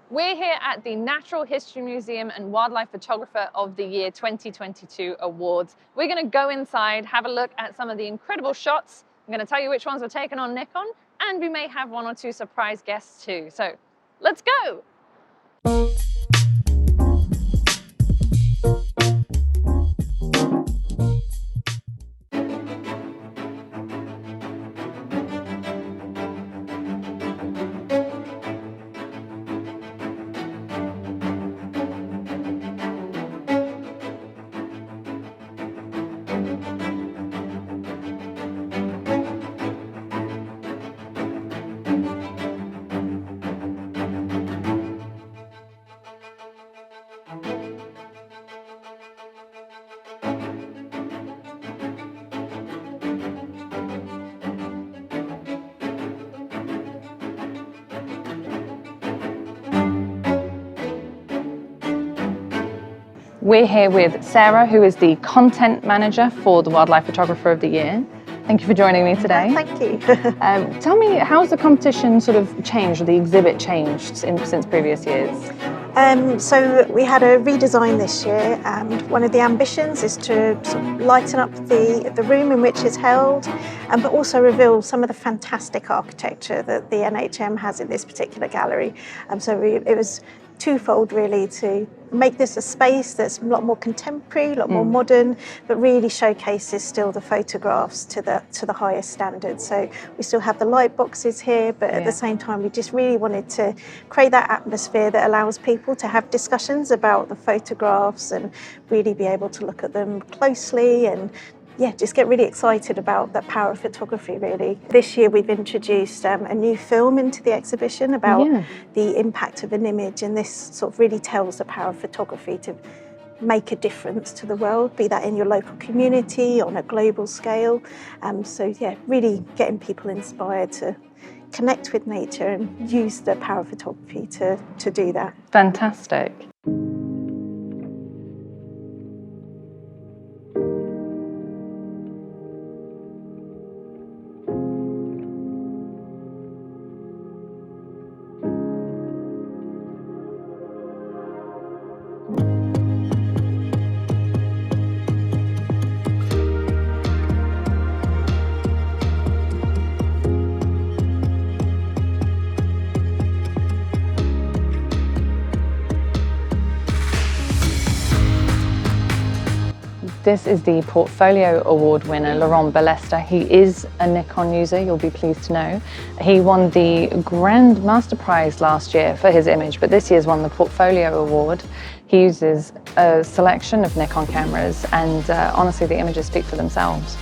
We're here at the Natural History Museum and Wildlife Photographer of the Year 2022 Awards. We're going to go inside, have a look at some of the incredible shots. I'm going to tell you which ones were taken on Nikon, and we may have one or two surprise guests too. So let's go! We're here with Sarah, who is the content manager for the Wildlife Photographer of the Year. Thank you for joining me today. Thank you. Tell me, how's the competition sort of changed, or the exhibit changed since previous years? So we had a redesign this year, and one of the ambitions is to sort of lighten up the room in which it's held, but also reveal some of the fantastic architecture that the NHM has in this particular gallery. It was twofold, really, to make this a space that's a lot more contemporary, a lot more modern, but really showcases still the photographs to the highest standards. So we still have the light boxes here, but at the same time we just really wanted to create that atmosphere that allows people to have discussions about the photographs and really be able to look at them closely and just get really excited about the power of photography, really. This year we've introduced a new film into the exhibition about the impact of an image, and this sort of really tells the power of photography to make a difference to the world, be that in your local community, on a global scale. Really getting people inspired to connect with nature and use the power of photography to do that. Fantastic. This is the Portfolio Award winner, Laurent Ballester. He is a Nikon user, you'll be pleased to know. He won the Grand Master Prize last year for his image, but this year's won the Portfolio Award. He uses a selection of Nikon cameras, and honestly, the images speak for themselves.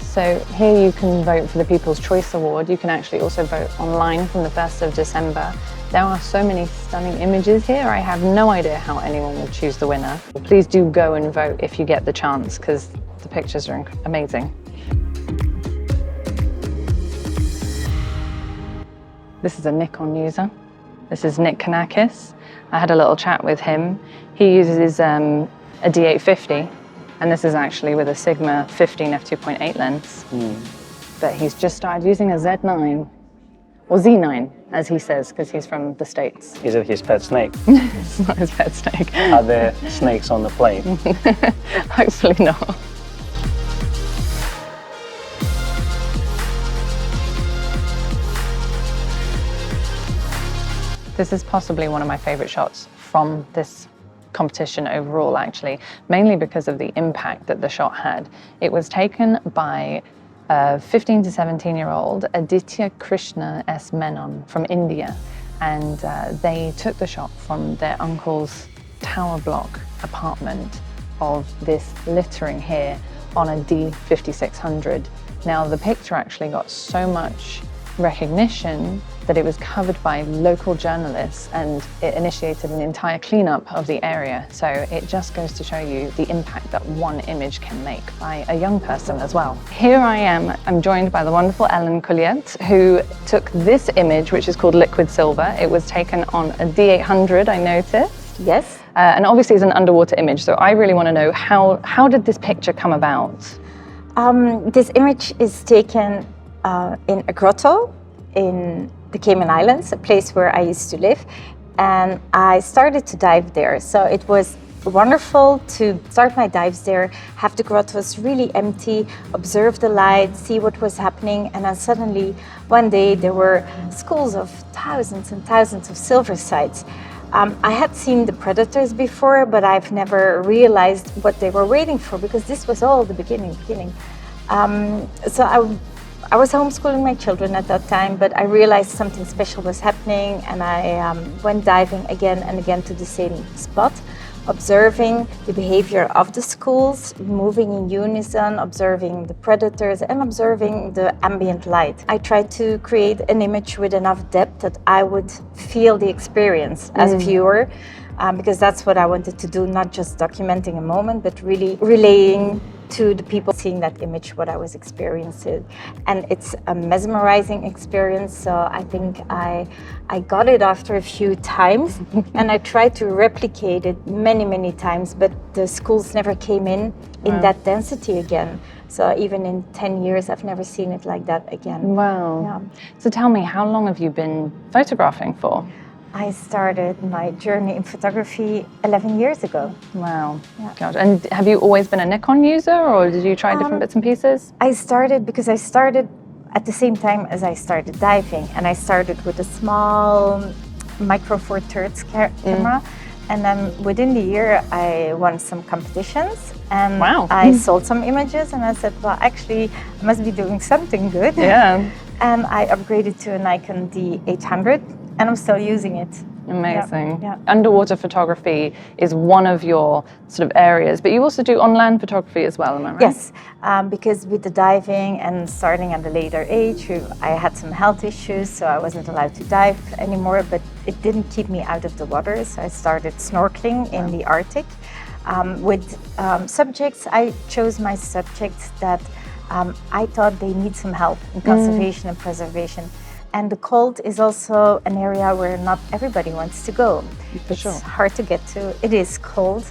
So here you can vote for the People's Choice Award. You can actually also vote online from the 1st of December. There are so many stunning images here, I have no idea how anyone will choose the winner. Please do go and vote if you get the chance, because the pictures are amazing. This is a Nikon user. This is Nick Kanakis. I had a little chat with him. He uses a D850, and this is actually with a Sigma 15 f2.8 lens. But he's just started using a Z9. Or Z9, as he says, because he's from the States. Is it his pet snake? It's not his pet snake. Are there snakes on the plane? Hopefully not. This is possibly one of my favorite shots from this competition overall, actually, mainly because of the impact that the shot had. It was taken by 15 to 17-year-old Aditya Krishna S. Menon from India, and they took the shot from their uncle's tower block apartment of this littering here on a D5600. Now, the picture actually got so much recognition that it was covered by local journalists, and it initiated an entire cleanup of the area. So it just goes to show you the impact that one image can make by a young person as well. Here I am, I'm joined by the wonderful Ellen Colliette, who took this image, which is called Liquid Silver. It was taken on a D800, I noticed. Yes. And obviously it's an underwater image, so I really want to know how did this picture come about? This image is taken in a grotto in the Cayman Islands, a place where I used to live, and I started to dive there. So it was wonderful to start my dives there, have the grottos really empty, observe the light, see what was happening, and then suddenly one day there were schools of thousands and thousands of silver sides. I had seen the predators before, but I've never realized what they were waiting for, because this was all the beginning. So I was homeschooling my children at that time, but I realized something special was happening, and I went diving again and again to the same spot, observing the behavior of the schools, moving in unison, observing the predators and observing the ambient light. I tried to create an image with enough depth that I would feel the experience as a viewer, because that's what I wanted to do, not just documenting a moment, but really relaying to the people seeing that image what I was experiencing. And it's a mesmerizing experience, so I think I got it after a few times and I tried to replicate it many times, but the schools never came in that density again. So even in 10 years, I've never seen it like that again. Wow. Yeah. So tell me, how long have you been photographing for? I started my journey in photography 11 years ago. Wow. Yeah. God. And have you always been a Nikon user, or did you try different bits and pieces? I started because I started at the same time as I started diving, and I started with a small Micro Four Thirds camera, and then within the year I won some competitions, and I sold some images, and I said, well, actually I must be doing something good. Yeah. And I upgraded to a Nikon D800, and I'm still using it. Amazing. Yeah. Underwater photography is one of your sort of areas, but you also do on-land photography as well, am I right? Yes, because with the diving and starting at a later age, I had some health issues, so I wasn't allowed to dive anymore, but it didn't keep me out of the water, so I started snorkeling in the Arctic. With subjects, I chose my subjects that I thought they need some help in conservation and preservation. And the cold is also an area where not everybody wants to go. It's hard to get to. It is cold,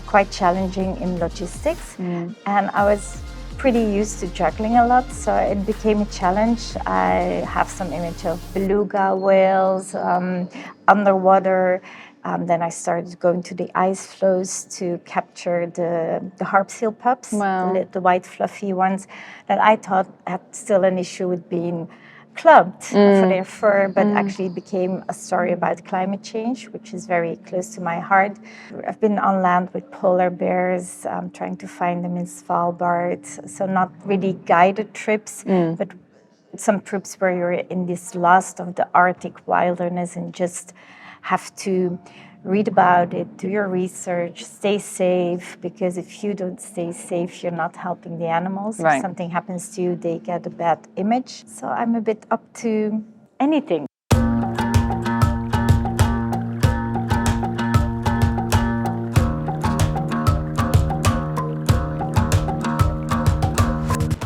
quite challenging in logistics. And I was pretty used to juggling a lot, so it became a challenge. I have some image of beluga whales underwater. Then I started going to the ice floes to capture the harp seal pups, the white fluffy ones that I thought had still an issue with being clubbed for their fur, but actually became a story about climate change, which is very close to my heart. I've been on land with polar bears, trying to find them in Svalbard, so not really guided trips, but some trips where you're in this lost of the Arctic wilderness and just have to read about it, do your research, stay safe, because if you don't stay safe, you're not helping the animals. If something happens to you, they get a bad image. So I'm a bit up to anything.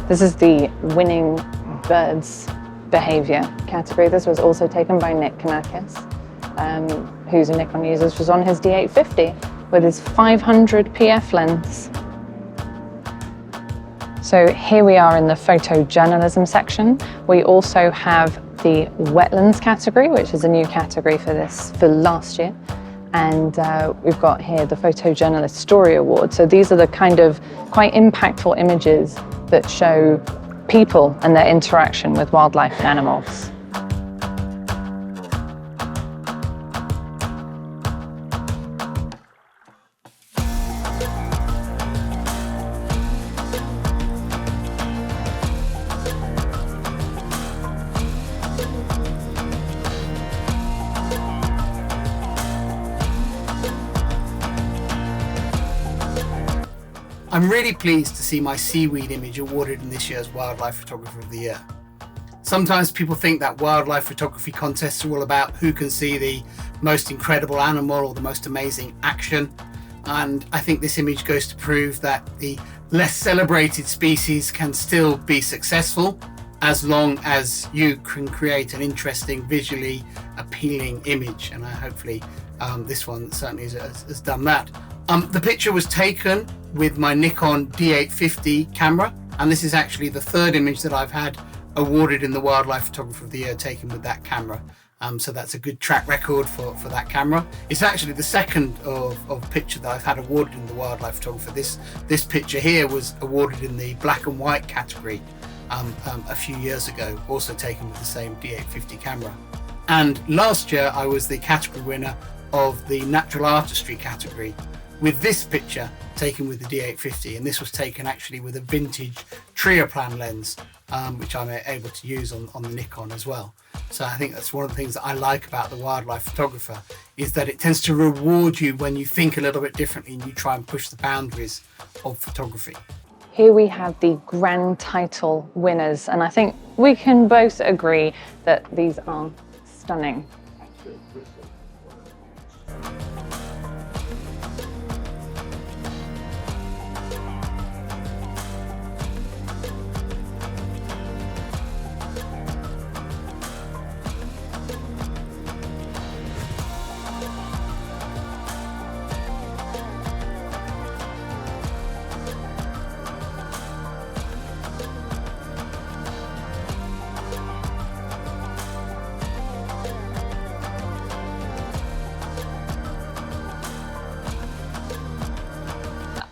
This is the winning birds behavior category. This was also taken by Nick Kanakis, who's a Nikon user. This was on his D850 with his 500 PF lens. So here we are in the photojournalism section. We also have the wetlands category, which is a new category for last year. And we've got here the Photojournalist Story Award. So these are the kind of quite impactful images that show people and their interaction with wildlife and animals. I'm really pleased to see my seaweed image awarded in this year's Wildlife Photographer of the Year. Sometimes people think that wildlife photography contests are all about who can see the most incredible animal or the most amazing action. And I think this image goes to prove that the less celebrated species can still be successful as long as you can create an interesting, visually appealing image. And hopefully this one certainly has done that. The picture was taken with my Nikon D850 camera, and this is actually the third image that I've had awarded in the Wildlife Photographer of the Year taken with that camera. So that's a good track record for that camera. It's actually the second of picture that I've had awarded in the Wildlife Photographer. This picture here was awarded in the black and white category a few years ago, also taken with the same D850 camera. And last year I was the category winner of the natural artistry category with this picture taken with the D850, and this was taken actually with a vintage Trioplan lens, which I'm able to use on the Nikon as well. So I think that's one of the things that I like about the Wildlife Photographer, is that it tends to reward you when you think a little bit differently and you try and push the boundaries of photography. Here we have the grand title winners, and I think we can both agree that these are stunning.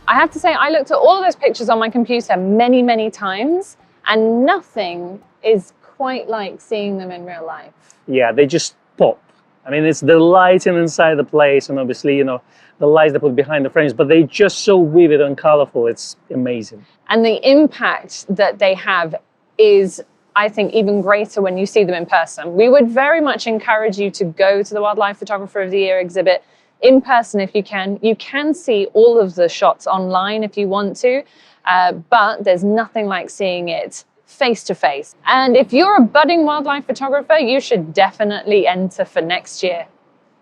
I have to say, I looked at all of those pictures on my computer many, many times, and nothing is quite like seeing them in real life. Yeah, they just pop. I mean, it's the lighting inside the place, and obviously, you know, the lights they put behind the frames, but they're just so vivid and colorful. It's amazing. And the impact that they have is, I think, even greater when you see them in person. We would very much encourage you to go to the Wildlife Photographer of the Year exhibit in person if you can. You can see all of the shots online if you want to, but there's nothing like seeing it face to face. And if you're a budding wildlife photographer, you should definitely enter for next year.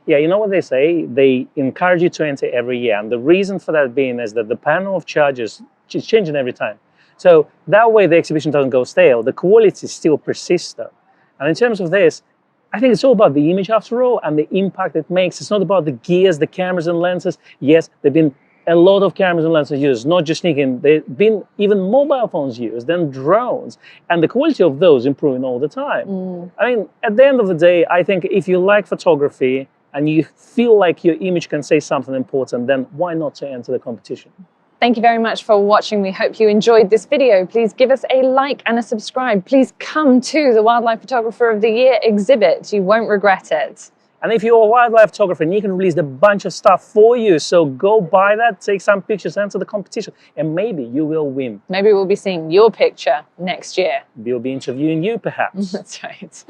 Yeah, you know what they say? They encourage you to enter every year. And the reason for that being is that the panel of judges is changing every time. So that way the exhibition doesn't go stale. The quality still persists though. And in terms of this, I think it's all about the image after all and the impact it makes. It's not about the gears, the cameras and lenses. Yes, there've been a lot of cameras and lenses used, not just Nikon. There've been even mobile phones used, then drones. And the quality of those improving all the time. I mean, at the end of the day, I think if you like photography and you feel like your image can say something important, then why not to enter the competition? Thank you very much for watching. We hope you enjoyed this video. Please give us a like and a subscribe. Please come to the Wildlife Photographer of the Year exhibit. You won't regret it. And if you're a wildlife photographer, Nikon released a bunch of stuff for you. So go buy that, take some pictures, enter the competition, and maybe you will win. Maybe we'll be seeing your picture next year. We'll be interviewing you, perhaps. That's right.